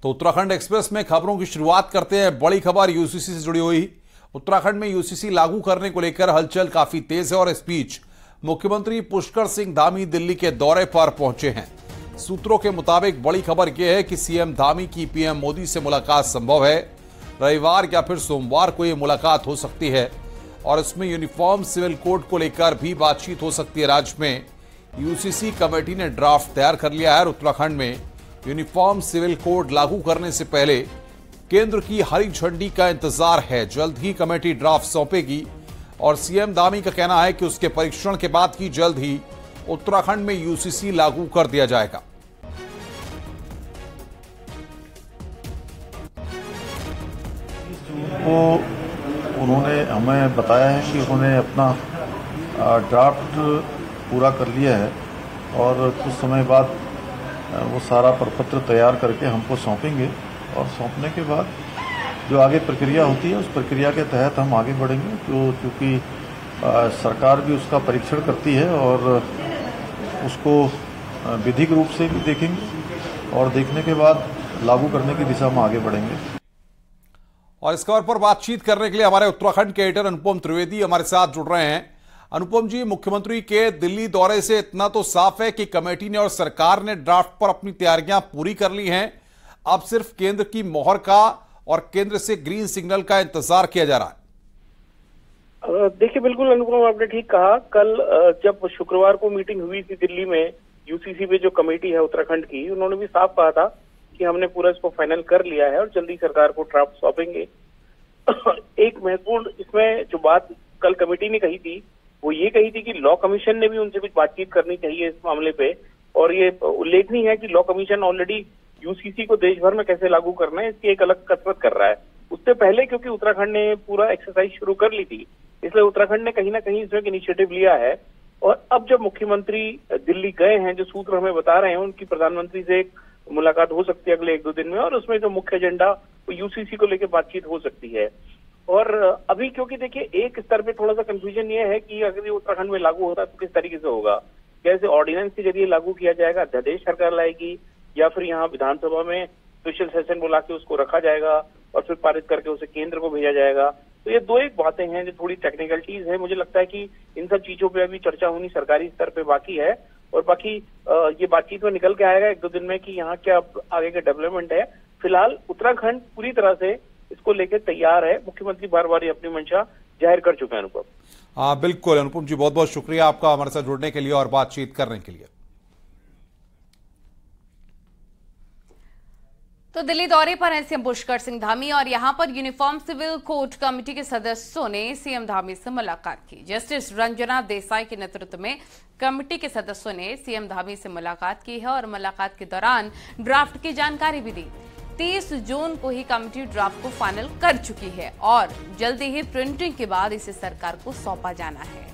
तो उत्तराखंड एक्सप्रेस में खबरों की शुरुआत करते हैं। बड़ी खबर यूसीसी से जुड़ी हुई। उत्तराखंड में यूसीसी लागू करने को लेकर हलचल काफी तेज है और इस बीच मुख्यमंत्री पुष्कर सिंह धामी दिल्ली के दौरे पर पहुंचे हैं। सूत्रों के मुताबिक बड़ी खबर यह है कि सीएम धामी की पीएम मोदी से मुलाकात संभव है। रविवार या फिर सोमवार को यह मुलाकात हो सकती है और इसमें यूनिफॉर्म सिविल कोड को लेकर भी बातचीत हो सकती है। राज्य में यूसीसी कमेटी ने ड्राफ्ट तैयार कर लिया है और उत्तराखंड में यूनिफॉर्म सिविल कोड लागू करने से पहले केंद्र की हरी झंडी का इंतजार है। जल्द ही कमेटी ड्राफ्ट सौंपेगी और सीएम धामी का कहना है कि उसके परीक्षण के बाद ही जल्द ही उत्तराखंड में यूसीसी लागू कर दिया जाएगा। को उन्होंने हमें बताया है कि उन्होंने अपना ड्राफ्ट पूरा कर लिया है और कुछ समय बाद वो सारा प्रपत्र तैयार करके हमको सौंपेंगे और सौंपने के बाद जो आगे प्रक्रिया होती है उस प्रक्रिया के तहत हम आगे बढ़ेंगे। क्योंकि सरकार भी उसका परीक्षण करती है और उसको विधिक रूप से भी देखेंगे और देखने के बाद लागू करने की दिशा में आगे बढ़ेंगे। और इस खबर पर बातचीत करने के लिए हमारे उत्तराखंड के एडिटर अनुपम त्रिवेदी हमारे साथ जुड़ रहे हैं। अनुपम जी, मुख्यमंत्री के दिल्ली दौरे से इतना तो साफ है कि कमेटी ने और सरकार ने ड्राफ्ट पर अपनी तैयारियां पूरी कर ली हैं। अब सिर्फ केंद्र की मोहर का और केंद्र से ग्रीन सिग्नल का इंतजार किया जा रहा है। देखिए, बिल्कुल अनुपम, आपने ठीक कहा। कल जब शुक्रवार को मीटिंग हुई थी दिल्ली में यूसीसी पे जो कमेटी है उत्तराखंड की, उन्होंने भी साफ कहा था कि हमने पूरा इसको फाइनल कर लिया है और जल्दी सरकार को ड्राफ्ट सौंपेंगे। एक महत्वपूर्ण इसमें जो बात कल कमेटी ने कही थी वो ये कही थी कि लॉ कमीशन ने भी उनसे कुछ बातचीत करनी चाहिए इस मामले पे। और ये उल्लेखनीय है कि लॉ कमीशन ऑलरेडी यूसीसी को देश भर में कैसे लागू करना है इसकी एक अलग कसरत कर रहा है। उससे पहले क्योंकि उत्तराखंड ने पूरा एक्सरसाइज शुरू कर ली थी, इसलिए उत्तराखंड ने कहीं ना कहीं इसमें इनिशिएटिव लिया है। और अब जब मुख्यमंत्री दिल्ली गए हैं, जो सूत्र हमें बता रहे हैं, उनकी प्रधानमंत्री से एक मुलाकात हो सकती है अगले 1-2 दिन में और उसमें जो मुख्य एजेंडा वो यूसीसी को लेकर बातचीत हो सकती है। और अभी क्योंकि देखिए एक स्तर पे थोड़ा सा कंफ्यूजन ये है कि अगर ये उत्तराखंड में लागू होता है तो किस तरीके से होगा, कैसे ऑर्डिनेंस के जरिए लागू किया जाएगा, अध्यादेश सरकार लाएगी या फिर यहाँ विधानसभा में स्पेशल सेशन बुला के उसको रखा जाएगा और फिर पारित करके उसे केंद्र को भेजा जाएगा। तो ये दो एक बातें हैं जो थोड़ी टेक्निकलिटीज है। मुझे लगता है कि इन सब चीजों पे अभी चर्चा होनी सरकारी स्तर पे बाकी है और बाकी ये बातचीत में निकल के आएगा 1-2 दिन में कि यहाँ क्या आगे का डेवलपमेंट है। फिलहाल उत्तराखंड पूरी तरह से इसको लेकर तैयार है। मुख्यमंत्री बार बार अपनी मंशा जाहिर कर चुके हैं। अनुपम, बिल्कुल अनुपम जी, बहुत बहुत शुक्रिया आपका हमारे साथ जुड़ने के लिए और बातचीत करने के लिए। तो दिल्ली दौरे पर हैं सीएम पुष्कर सिंह धामी और यहां पर यूनिफॉर्म सिविल कोड कमेटी के सदस्यों ने सीएम धामी से मुलाकात की। जस्टिस रंजना देसाई के नेतृत्व में कमेटी के सदस्यों ने सीएम धामी से मुलाकात की है और मुलाकात के दौरान ड्राफ्ट की जानकारी भी दी। 30 जून को ही कमेटी ड्राफ्ट को फाइनल कर चुकी है और जल्दी ही प्रिंटिंग के बाद इसे सरकार को सौंपा जाना है।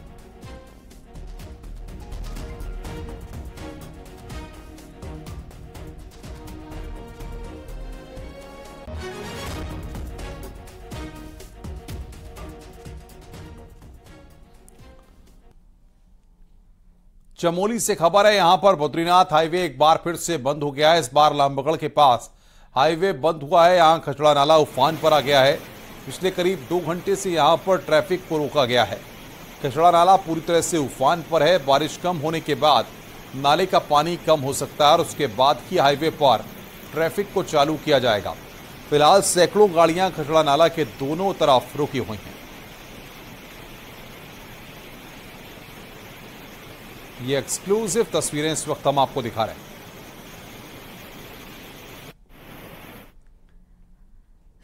चमोली से खबर है, यहां पर बद्रीनाथ हाईवे एक बार फिर से बंद हो गया है। इस बार लामबगड़ के पास हाईवे बंद हुआ है। यहां खचड़ा नाला उफान पर आ गया है। पिछले करीब 2 घंटे से यहां पर ट्रैफिक को रोका गया है। खचड़ा नाला पूरी तरह से उफान पर है। बारिश कम होने के बाद नाले का पानी कम हो सकता है और उसके बाद ही हाईवे पर ट्रैफिक को चालू किया जाएगा। फिलहाल सैकड़ों गाड़ियां खचड़ा नाला के दोनों तरफ रुकी हुई हैं। ये एक्सक्लूसिव तस्वीरें इस वक्त हम आपको दिखा रहे हैं।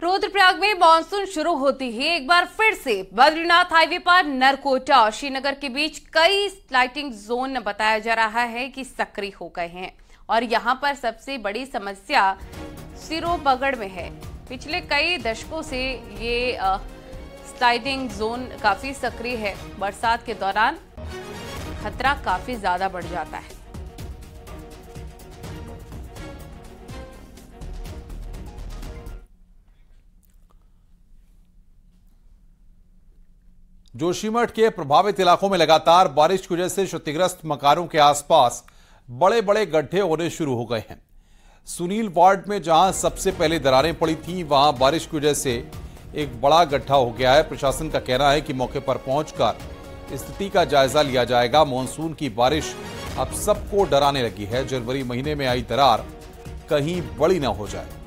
रुद्रप्रयाग में मानसून शुरू होती ही एक बार फिर से बद्रीनाथ हाईवे पर नरकोटा और श्रीनगर के बीच कई स्लाइडिंग जोन बताया जा रहा है कि सक्रिय हो गए हैं और यहां पर सबसे बड़ी समस्या सिरोबगड़ में है। पिछले कई दशकों से ये स्लाइडिंग जोन काफी सक्रिय है। बरसात के दौरान खतरा काफी ज्यादा बढ़ जाता है। जोशीमठ के प्रभावित इलाकों में लगातार बारिश की वजह से क्षतिग्रस्त मकानों के आसपास बड़े बड़े गड्ढे होने शुरू हो गए हैं। सुनील वार्ड में जहां सबसे पहले दरारें पड़ी थीं, वहां बारिश की वजह से एक बड़ा गड्ढा हो गया है। प्रशासन का कहना है कि मौके पर पहुंचकर स्थिति का जायजा लिया जाएगा। मॉनसून की बारिश अब सबको डराने लगी है। जनवरी महीने में आई दरार कहीं बड़ी न हो जाए।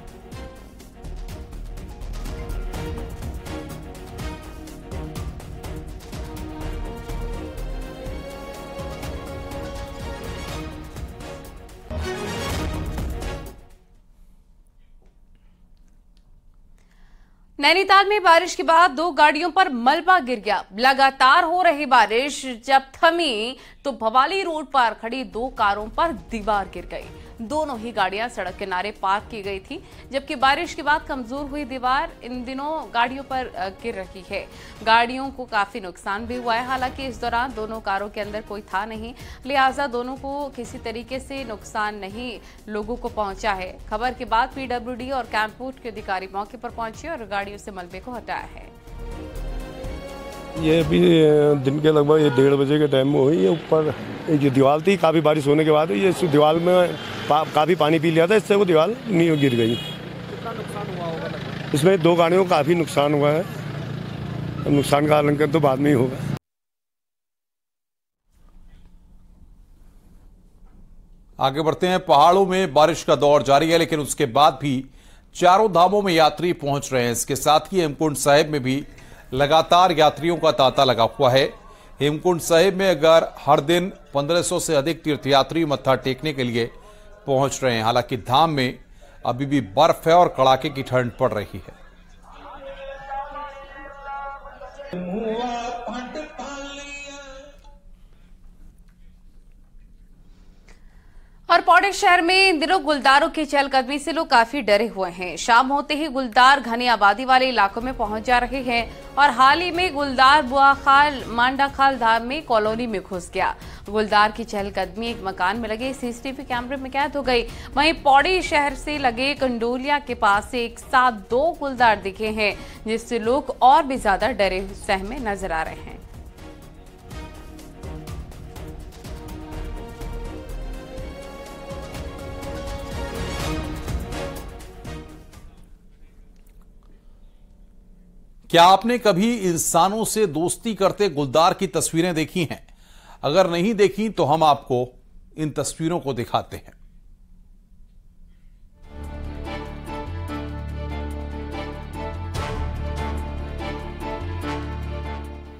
नैनीताल में बारिश के बाद 2 गाड़ियों पर मलबा गिर गया। लगातार हो रही बारिश जब थमी तो भवाली रोड पर खड़ी 2 कारों पर दीवार गिर गई। दोनों ही गाड़ियां सड़क किनारे पार्क की गई थी, जबकि बारिश के बाद कमजोर हुई दीवार इन दिनों गाड़ियों पर गिर रही है। गाड़ियों को काफी नुकसान भी हुआ है। हालांकि इस दौरान दोनों कारों के अंदर कोई था नहीं, लिहाजा दोनों को किसी तरीके से नुकसान नहीं लोगों को पहुंचा है। खबर के बाद पीडब्ल्यूडी और कैंपोर्ट के अधिकारी मौके पर पहुंचे और गाड़ियों से मलबे को हटाया है। ये भी दिन के लगभग 1:30 बजे के टाइम में हुई। ये ऊपर एक जो दीवार थी, काफ़ी बारिश होने के बाद ये दीवार में काफ़ी पानी पी लिया था, इससे वो दीवार नीचे गिर गई। कितना नुकसान हुआ होगा? इसमें 2 गाड़ियों को काफ़ी नुकसान हुआ है। नुकसान का आकलन तो बाद में ही होगा। आगे बढ़ते हैं। पहाड़ों में बारिश का दौर जारी है, लेकिन उसके बाद भी चारों धामों में यात्री पहुंच रहे हैं। इसके साथ ही हेमकुंड साहिब में भी लगातार यात्रियों का तांता लगा हुआ है। हेमकुंड साहिब में अगर हर दिन 1500 से अधिक तीर्थयात्री मत्था टेकने के लिए पहुंच रहे हैं। हालांकि धाम में अभी भी बर्फ है और कड़ाके की ठंड पड़ रही है। और पौड़ी शहर में इन दिनों गुलदारों की चहलकदमी से लोग काफी डरे हुए हैं। शाम होते ही गुलदार घनी आबादी वाले इलाकों में पहुंच जा रहे हैं और हाल ही में गुलदार बुआखाल मांडाखाल धाम में कॉलोनी में घुस गया। गुलदार की चहलकदमी एक मकान में लगे सीसीटीवी कैमरे में कैद हो गई। वहीं पौड़ी शहर से लगे कंडोलिया के पास से एक साथ 2 गुलदार दिखे हैं, जिससे लोग और भी ज्यादा डरे सहमे नजर आ रहे हैं। क्या आपने कभी इंसानों से दोस्ती करते गुलदार की तस्वीरें देखी हैं? अगर नहीं देखी तो हम आपको इन तस्वीरों को दिखाते हैं।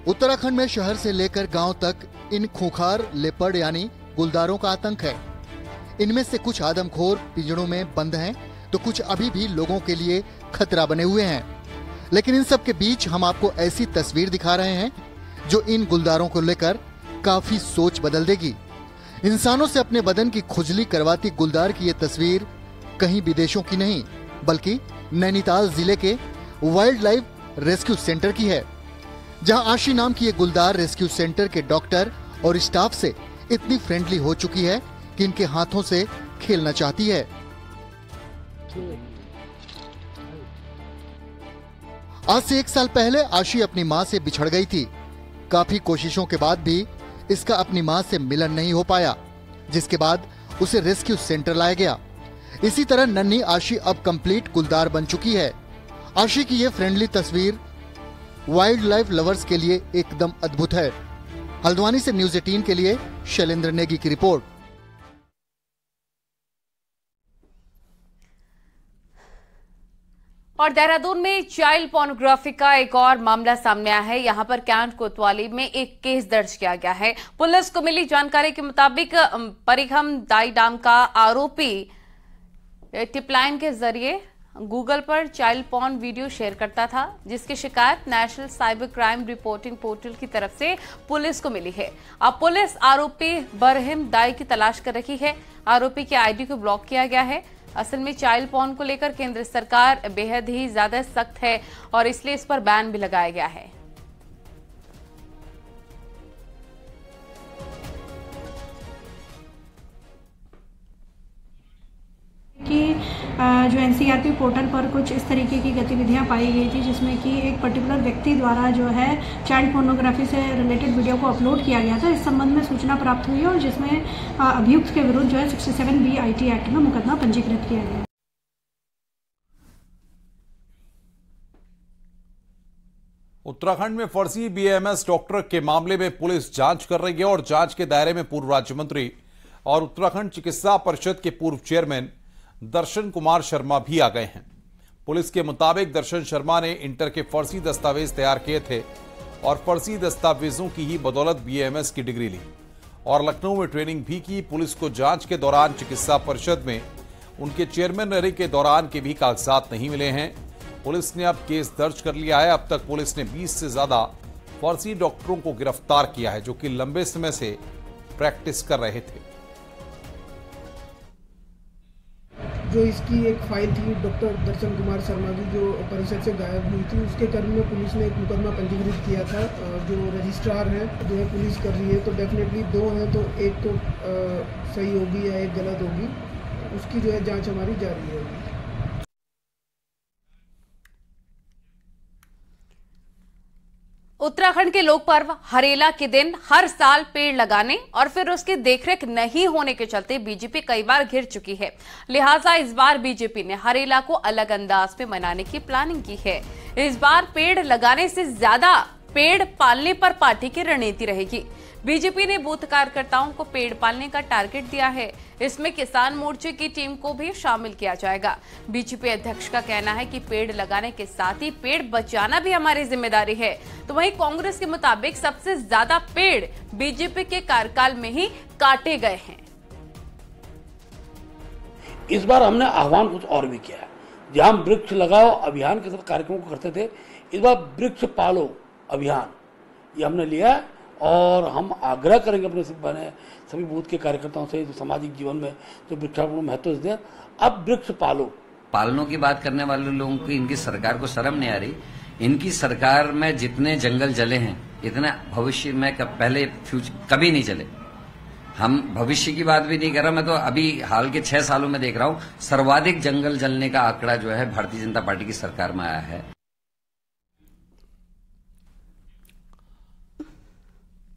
उत्तराखंड में शहर से लेकर गांव तक इन खूंखार लेपर्ड यानी गुलदारों का आतंक है। इनमें से कुछ आदमखोर पिंजड़ों में बंद हैं, तो कुछ अभी भी लोगों के लिए खतरा बने हुए हैं। लेकिन इन सब के बीच हम आपको ऐसी तस्वीर दिखा रहे हैं जो इन गुलदारों को लेकर काफी सोच बदल देगी। इंसानों से अपने बदन की खुजली करवाती गुलदार की ये तस्वीर कहीं विदेशों की नहीं, बल्कि नैनीताल जिले के वाइल्ड लाइफ रेस्क्यू सेंटर की है, जहां आशी नाम की ये गुलदार रेस्क्यू सेंटर के डॉक्टर और स्टाफ से इतनी फ्रेंडली हो चुकी है कि इनके हाथों से खेलना चाहती है। आज से 1 साल पहले आशी अपनी मां से बिछड़ गई थी। काफी कोशिशों के बाद भी इसका अपनी मां से मिलन नहीं हो पाया, जिसके बाद उसे रेस्क्यू सेंटर लाया गया। इसी तरह नन्ही आशी अब कंप्लीट गुलदार बन चुकी है। आशी की ये फ्रेंडली तस्वीर वाइल्ड लाइफ लवर्स के लिए एकदम अद्भुत है। हल्द्वानी से न्यूज़ 18 के लिए शैलेंद्र नेगी की रिपोर्ट। और देहरादून में चाइल्ड पोर्नोग्राफी का एक और मामला सामने आया है। यहां पर कैंट कोतवाली में एक केस दर्ज किया गया है। पुलिस को मिली जानकारी के मुताबिक परिखम दाई डाम का आरोपी टिपलाइन के जरिए गूगल पर चाइल्ड पॉर्न वीडियो शेयर करता था, जिसकी शिकायत national cyber crime reporting portal की तरफ से पुलिस को मिली है। अब पुलिस आरोपी बरहिम दाई की तलाश कर रही है। आरोपी के आईडी को ब्लॉक किया गया है। असल में चाइल्ड पॉर्न को लेकर केंद्र सरकार बेहद ही ज्यादा सख्त है और इसलिए इस पर बैन भी लगाया गया है। कि जो एनसीईआरटी पोर्टल पर कुछ इस तरीके की गतिविधियां पाई गई थी, जिसमें कि एक पर्टिकुलर व्यक्ति द्वारा जो है चाइल्ड पोर्नोग्राफी से रिलेटेड वीडियो को अपलोड किया गया था। इस संबंध में सूचना प्राप्त हुई और जिसमें अभियुक्त के विरुद्ध जो है 67B IT एक्ट में मुकदमा पंजीकृत किया गया। उत्तराखंड में फर्जी BAMS डॉक्टर के मामले में पुलिस जांच कर रही है और जांच के दायरे में पूर्व राज्य मंत्री और उत्तराखंड चिकित्सा परिषद के पूर्व चेयरमैन दर्शन कुमार शर्मा भी आ गए हैं। पुलिस के मुताबिक दर्शन शर्मा ने इंटर के फर्जी दस्तावेज तैयार किए थे और फर्जी दस्तावेजों की ही बदौलत BAMS की डिग्री ली और लखनऊ में ट्रेनिंग भी की। पुलिस को जांच के दौरान चिकित्सा परिषद में उनके चेयरमैन रहने के दौरान के भी कागजात नहीं मिले हैं। पुलिस ने अब केस दर्ज कर लिया है। अब तक पुलिस ने 20 से ज्यादा फर्जी डॉक्टरों को गिरफ्तार किया है जो कि लंबे समय से प्रैक्टिस कर रहे थे। जो इसकी एक फाइल थी डॉक्टर दर्शन कुमार शर्मा की, जो परिषद से गायब हुई थी, उसके क्रम में पुलिस ने एक मुकदमा पंजीकृत किया था। जो रजिस्ट्रार है जो है पुलिस कर रही है, तो डेफिनेटली 2 हैं तो एक तो सही होगी या एक गलत होगी, उसकी जो है जांच हमारी जारी है। उत्तराखंड के लोक पर्व हरेला के दिन हर साल पेड़ लगाने और फिर उसकी देखरेख नहीं होने के चलते बीजेपी कई बार घिर चुकी है। लिहाजा इस बार बीजेपी ने हरेला को अलग अंदाज में मनाने की प्लानिंग की है। इस बार पेड़ लगाने से ज्यादा पेड़ पालने पर पार्टी की रणनीति रहेगी। बीजेपी ने बूथ कार्यकर्ताओं को पेड़ पालने का टारगेट दिया है। इसमें किसान मोर्चे की टीम को भी शामिल किया जाएगा। बीजेपी अध्यक्ष का कहना है कि पेड़ लगाने के साथ ही पेड़ बचाना भी हमारी जिम्मेदारी है। तो वहीं कांग्रेस के मुताबिक सबसे ज्यादा पेड़ बीजेपी के कार्यकाल में ही काटे गए हैं। इस बार हमने आह्वान कुछ और भी किया है। जहां वृक्ष लगाओ अभियान के साथ कार्यक्रम को करते थे, इस बार वृक्ष पालो अभियान ये हमने लिया है और हम आग्रह करेंगे अपने सभी बूथ के कार्यकर्ताओं से जो सामाजिक जीवन में जो वृक्षारोपण को महत्व देते हैं, अब वृक्ष पालनों की बात करने वाले लोगों की इनकी सरकार को शर्म नहीं आ रही। इनकी सरकार में जितने जंगल जले हैं इतने भविष्य में पहले कभी नहीं जले। हम भविष्य की बात भी नहीं कर रहा, मैं तो अभी हाल के 6 सालों में देख रहा हूं सर्वाधिक जंगल जलने का आंकड़ा जो है भारतीय जनता पार्टी की सरकार में आया है।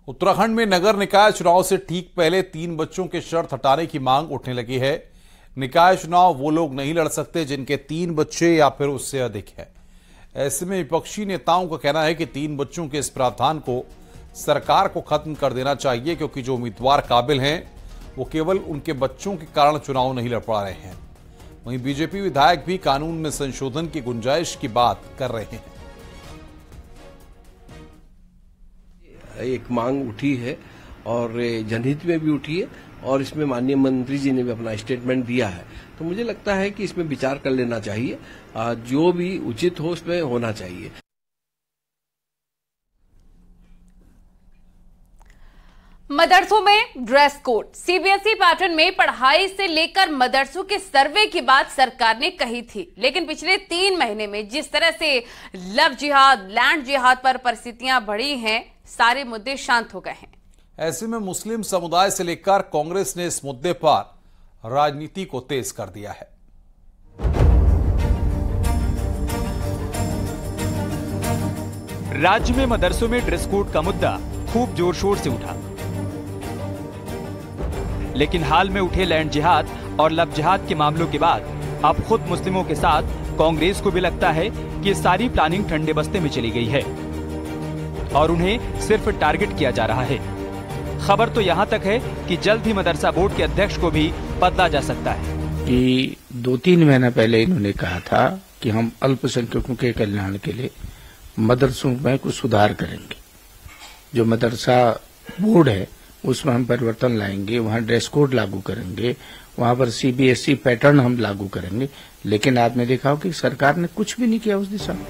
उत्तराखंड में नगर निकाय चुनाव से ठीक पहले 3 बच्चों के शर्त हटाने की मांग उठने लगी है। निकाय चुनाव वो लोग नहीं लड़ सकते जिनके 3 बच्चे या फिर उससे अधिक है। ऐसे में विपक्षी नेताओं का कहना है कि 3 बच्चों के इस प्रावधान को सरकार को खत्म कर देना चाहिए, क्योंकि जो उम्मीदवार काबिल हैं वो केवल उनके बच्चों के कारण चुनाव नहीं लड़ पा रहे हैं। वहीं बीजेपी विधायक भी कानून में संशोधन की गुंजाइश की बात कर रहे हैं। एक मांग उठी है और जनहित में भी उठी है और इसमें माननीय मंत्री जी ने भी अपना स्टेटमेंट दिया है। तो मुझे लगता है कि इसमें विचार कर लेना चाहिए, जो भी उचित हो उसमें होना चाहिए। मदरसों में ड्रेस कोड। सीबीएसई पैटर्न में पढ़ाई से लेकर मदरसों के सर्वे की बात सरकार ने कही थी, लेकिन पिछले 3 महीने में जिस तरह से लव जिहाद, लैंड जिहाद पर परिस्थितियां बढ़ी हैं, सारे मुद्दे शांत हो गए हैं। ऐसे में मुस्लिम समुदाय से लेकर कांग्रेस ने इस मुद्दे पर राजनीति को तेज कर दिया है। राज्य में मदरसों में ड्रेस कोड का मुद्दा खूब जोर शोर से उठा, लेकिन हाल में उठे लैंड जिहाद और लव जिहाद के मामलों के बाद अब खुद मुस्लिमों के साथ कांग्रेस को भी लगता है कि सारी प्लानिंग ठंडे बस्ते में चली गई है और उन्हें सिर्फ टारगेट किया जा रहा है। खबर तो यहां तक है कि जल्द ही मदरसा बोर्ड के अध्यक्ष को भी बदला जा सकता है। कि 2-3 महीना पहले इन्होंने कहा था कि हम अल्पसंख्यकों के कल्याण के लिए मदरसों में कुछ सुधार करेंगे। जो मदरसा बोर्ड है उसमें हम परिवर्तन लाएंगे, वहां ड्रेस कोड लागू करेंगे, वहां पर सीबीएसई पैटर्न हम लागू करेंगे। लेकिन आपने देखा हो कि सरकार ने कुछ भी नहीं किया उस दिशा में।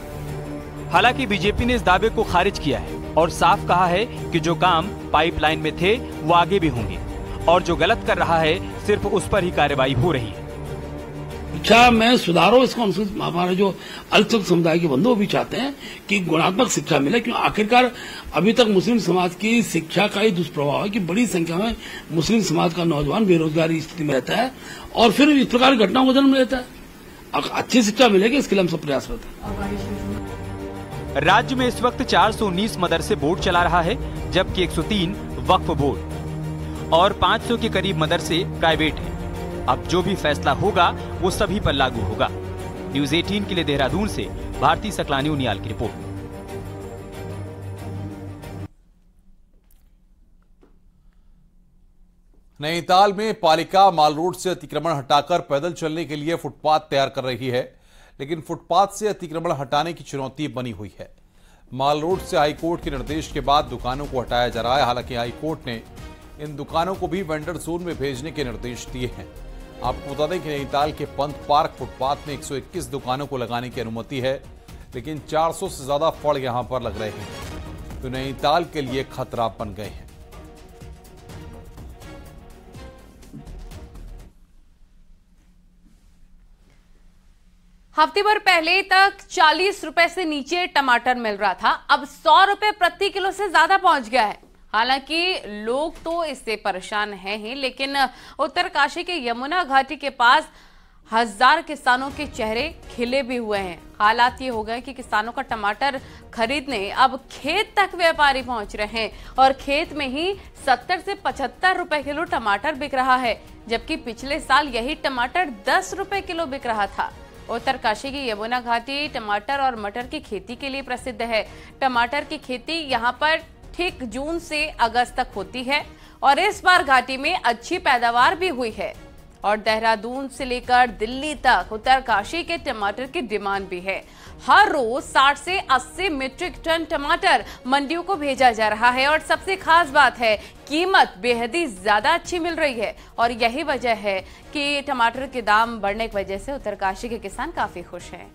हालांकि बीजेपी ने इस दावे को खारिज किया है और साफ कहा है कि जो काम पाइपलाइन में थे वो आगे भी होंगे और जो गलत कर रहा है सिर्फ उस पर ही कार्रवाई हो रही है। शिक्षा में सुधारो, इसको हमारे जो अल्पसंख्यक समुदाय के बंधु भी चाहते हैं कि गुणात्मक शिक्षा मिले, क्योंकि आखिरकार अभी तक मुस्लिम समाज की शिक्षा का ही दुष्प्रभाव है कि बड़ी संख्या में मुस्लिम समाज का नौजवान बेरोजगारी स्थिति में रहता है और फिर इस प्रकार की घटनाओं को जन्म लेता है। अच्छी शिक्षा मिलेगी, इसके लिए हम सब प्रयासरत हैं। राज्य में इस वक्त 419 मदरसे बोर्ड चला रहा है, जबकि 103 वक्फ बोर्ड और 500 के करीब मदरसे प्राइवेट हैं। अब जो भी फैसला होगा वो सभी पर लागू होगा। न्यूज 18 के लिए देहरादून से भारती सकलानी उनियाल की रिपोर्ट। नैनीताल में पालिका माल रोड से अतिक्रमण हटाकर पैदल चलने के लिए फुटपाथ तैयार कर रही है, लेकिन फुटपाथ से अतिक्रमण हटाने की चुनौती बनी हुई है। माल रोड से हाईकोर्ट के निर्देश के बाद दुकानों को हटाया जा रहा है। हालांकि हाईकोर्ट ने इन दुकानों को भी वेंडर जोन में भेजने के निर्देश दिए हैं। आपको बता दें कि नैनीताल के पंत पार्क फुटपाथ में 121 दुकानों को लगाने की अनुमति है, लेकिन 400 से ज्यादा फड़ यहां पर लग रहे हैं, तो नैनीताल के लिए खतरा बन गए हैं। हफ्ते भर पहले तक 40 रुपए से नीचे टमाटर मिल रहा था, अब 100 रुपए प्रति किलो से ज्यादा पहुंच गया है। हालांकि लोग तो इससे परेशान हैं ही, लेकिन उत्तरकाशी के यमुना घाटी के पास 1000 किसानों के चेहरे खिले भी हुए हैं। हालात ये हो गए कि किसानों का टमाटर खरीदने अब खेत तक व्यापारी पहुंच रहे हैं और खेत में ही 70 से 75 रुपए किलो टमाटर बिक रहा है, जबकि पिछले साल यही टमाटर 10 रुपए किलो बिक रहा था। उत्तरकाशी की यमुना घाटी टमाटर और मटर की खेती के लिए प्रसिद्ध है। टमाटर की खेती यहाँ पर ठीक जून से अगस्त तक होती है और इस बार घाटी में अच्छी पैदावार भी हुई है और देहरादून से लेकर दिल्ली तक उत्तरकाशी के टमाटर की डिमांड भी है। हर रोज 60 से 80 मीट्रिक टन टमाटर मंडियों को भेजा जा रहा है और सबसे खास बात है, कीमत बेहद ही ज्यादा अच्छी मिल रही है और यही वजह है कि टमाटर के दाम बढ़ने की वजह से उत्तरकाशी के किसान काफी खुश हैं।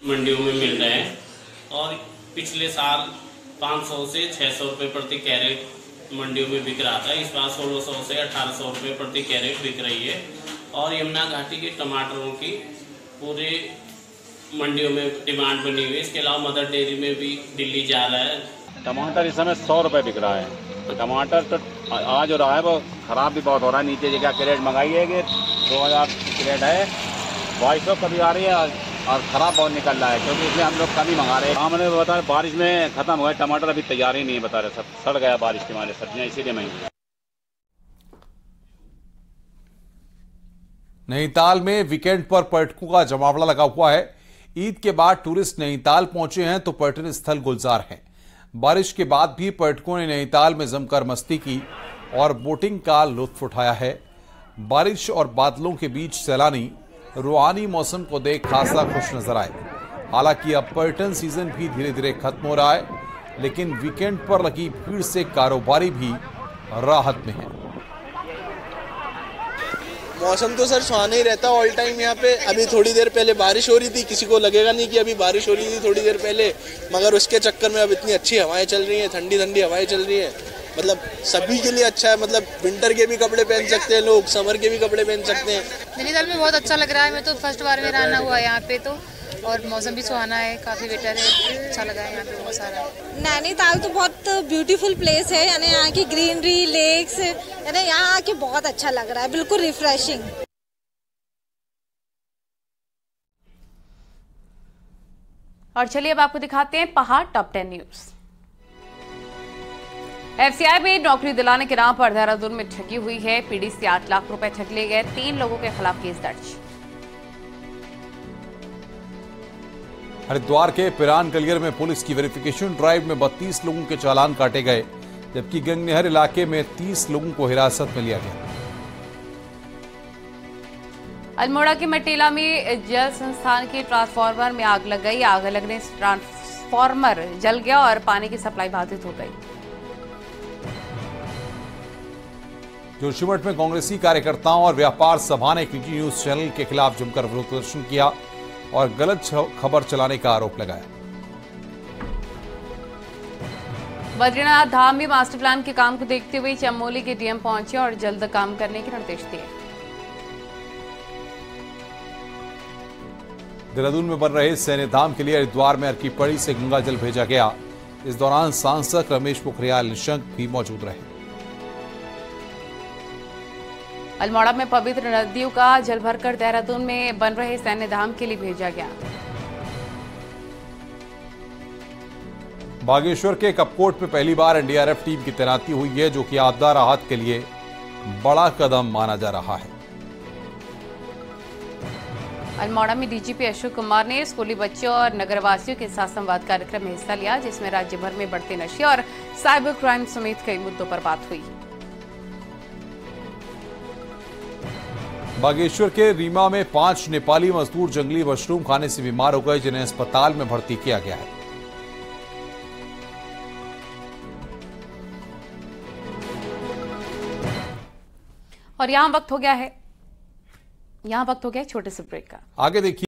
मंडियों में मिल रहे हैं और पिछले साल 500 से 600 रुपए प्रति कैरेट मंडियों में बिक रहा था। इस बार 1600 से 1800 रुपए प्रति कैरेट बिक रही है और यमुना घाटी के टमाटरों की पूरे मंडियों में डिमांड बनी हुई है। इसके अलावा मदर डेयरी में भी दिल्ली जा रहा है। टमाटर इस समय 100 रुपए बिक रहा है। तो टमाटर तो आज हो रहा है वो खराब भी बहुत हो रहा है। नीचे जगह कैरेट मंगाई है कि 2000 कैरेट है, 2200 कभी आ रही है और खराब बहुत निकल रहा है, क्योंकि इसलिए हम लोग कम ही मंगा रहे हैं। हमने बता बारिश में खत्म हुआ है, टमाटर अभी तैयार ही नहीं बता रहे, सब सड़ गया बारिश के मारे सब्जियां, इसीलिए महंगी। नैनीताल में वीकेंड पर पर्यटकों का जमावड़ा लगा हुआ है। ईद के बाद टूरिस्ट नैनीताल पहुंचे हैं तो पर्यटन स्थल गुलजार हैं। बारिश के बाद भी पर्यटकों ने नैनीताल में जमकर मस्ती की और बोटिंग का लुत्फ उठाया है। बारिश और बादलों के बीच सैलानी रूहानी मौसम को देख खासा खुश नजर आए। हालांकि अब पर्यटन सीजन भी धीरे धीरे खत्म हो रहा है, लेकिन वीकेंड पर लगी भीड़ से कारोबारी भी राहत में है। मौसम तो सर सुहाना ही रहता है ऑल टाइम यहाँ पे। अभी थोड़ी देर पहले बारिश हो रही थी, किसी को लगेगा नहीं कि अभी बारिश हो रही थी थोड़ी देर पहले, मगर उसके चक्कर में अब इतनी अच्छी हवाएं चल रही हैं, ठंडी ठंडी हवाएं चल रही हैं। मतलब सभी के लिए अच्छा है। मतलब विंटर के भी कपड़े पहन सकते हैं लोग, समर के भी कपड़े पहन सकते हैं। नैनीताल में बहुत अच्छा लग रहा है। मैं तो फर्स्ट बार मेरा आना हुआ है यहाँ पे तो, और मौसम भी सुहाना है, काफी बेटर है, अच्छा लगा है यहाँ पे बहुत सारा। नैनीताल तो बहुत ब्यूटीफुल प्लेस है, यानी यहाँ की ग्रीनरी, लेक्स, यानी यहाँ आके बहुत अच्छा लग रहा है, बिल्कुल रिफ्रेशिंग। और चलिए अब आपको दिखाते हैं पहाड़ टॉप 10 न्यूज। एफसीआई में नौकरी दिलाने के नाम पर देहरादून में ठगी हुई है। पीडी से 8 लाख रुपए ठग लिए गए, 3 लोगों के खिलाफ केस दर्ज। हरिद्वार के पिरान गलियर में पुलिस की वेरिफिकेशन ड्राइव में 32 लोगों के चालान काटे गए, जबकि गंगनहर इलाके में 30 लोगों को हिरासत में लिया गया। अल्मोड़ा के मटेला में जल संस्थान के ट्रांसफार्मर में आग लग गई। आग लगने से ट्रांसफार्मर जल गया और पानी की सप्लाई बाधित हो गई। जोशीमठ में कांग्रेसी कार्यकर्ताओं और व्यापार सभा ने एक निजी न्यूज चैनल के खिलाफ जमकर विरोध प्रदर्शन किया और गलत खबर चलाने का आरोप लगाया। बद्रीनाथ धाम में मास्टर प्लान के काम को देखते हुए चमोली के डीएम पहुंचे और जल्द काम करने के निर्देश दिए। देहरादून में बन रहे सैन्य धाम के लिए हरिद्वार में अर्की पड़ी से गंगा जल भेजा गया। इस दौरान सांसद रमेश पोखरियाल निशंक भी मौजूद रहे। अल्मोड़ा में पवित्र नदियों का जल भरकर देहरादून में बन रहे सैन्य धाम के लिए भेजा गया। बागेश्वर के कपकोट में पहली बार एनडीआरएफ टीम की तैनाती हुई है, जो कि आपदा राहत के लिए बड़ा कदम माना जा रहा है। अल्मोड़ा में डीजीपी अशोक कुमार ने स्कूली बच्चों और नगरवासियों के साथ संवाद कार्यक्रम में हिस्सा लिया, जिसमें राज्य भर में बढ़ते नशे और साइबर क्राइम समेत कई मुद्दों पर बात हुई। बागेश्वर के रीमा में 5 नेपाली मजदूर जंगली मशरूम खाने से बीमार हो गए, जिन्हें अस्पताल में भर्ती किया गया है। और यहाँ वक्त हो गया छोटे से ब्रेक का। आगे देखिए।